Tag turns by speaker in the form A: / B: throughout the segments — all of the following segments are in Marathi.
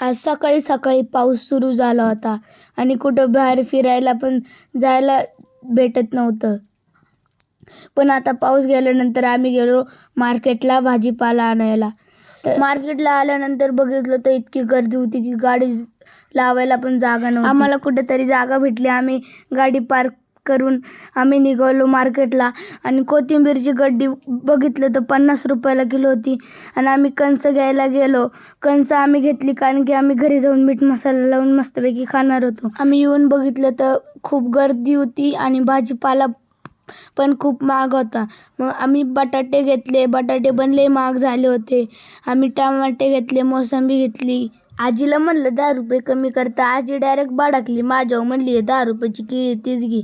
A: आज सकाळी सकाळी पाऊस सुरू झाला होता आणि कुठं बाहेर फिरायला पण जायला भेटत नव्हतं. पण आता पाऊस गेल्यानंतर आम्ही गेलो मार्केटला भाजीपाला आणायला. तर मार्केटला आल्यानंतर बघितलं तर इतकी गर्दी होती की गाडी लावायला पण जागा नव्हती. आम्हाला कुठेतरी जागा भेटली. आम्ही गाडी पार्क करून आम्ही निघालो मार्केटला आणि कोथिंबीरची गड्डी बघितलं तर 50 रुपयाला किलो होती. आणि आम्ही कणसं घ्यायला गेलो. कणसं आम्ही घेतली कारण की आम्ही घरी जाऊन मीठ मसाला लावून मस्तपैकी खाणार होतो. आम्ही येऊन बघितलं तर खूप गर्दी होती आणि भाजीपाला पण खूप महाग होता. मग आम्ही बटाटे घेतले. बटाटे पण लय महाग झाले होते. आम्ही टमाटे घेतले, मोसंबी घेतली. आजीला म्हणलं 10 रुपये कमी करता. आजी डायरेक्ट भडकली माझ्यावर, म्हणली 10 रुपयाची केळी तीच घे.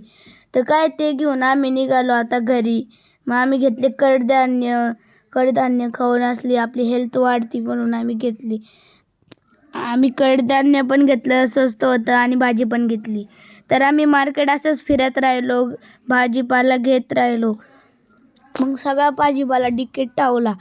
A: तर काय ते घेऊन आम्ही निघालो आता घरी. मग आम्ही घेतले कडधान्य. कडधान्य खाऊन असली आपली हेल्थ वाढती म्हणून आम्ही घेतली. आम्ही कडधान्य पण घेतलं, स्वस्त होतं आणि भाजी पण घेतली. तर आम्ही मार्केट असंच फिरत राहिलो, भाजीपाला घेत राहिलो. मग सगळा भाजीपाला डिक्कीत टावला.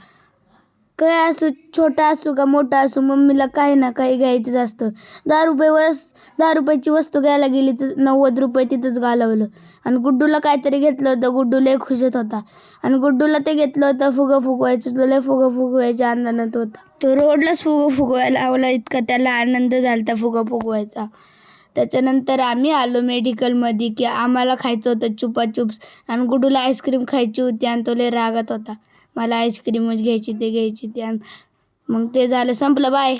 A: काय असो, छोटा असो का मोठा असो, मम्मीला काही ना काही घ्यायचंच असतं. 10 रुपयाची वस्तू घ्यायला गेली तर 90 रुपये तिथंच घालवलं. आणि गुड्डूला काहीतरी घेतलं होतं. गुड्डू लय खुश होता. आणि गुड्डूला ते घेतलं होतं फुगं फुगवायचं. लय फुगं फुगवायच्या आनंदात होता. तो रोडलाच फुगं फुगवायला लावला. इतका त्याला आनंद झाला फुगं फुगवायचा. त्याच्यानंतर आम्ही आलो मेडिकलमध्ये की आम्हाला खायचं होतं चुपाचुप्स. आणि गुड्डूला आईस्क्रीम खायची होती आणि तो लय रागात होता. मला आईस्क्रीमच घ्यायची ते. आणि मग ते झालं, संपलं. बाय.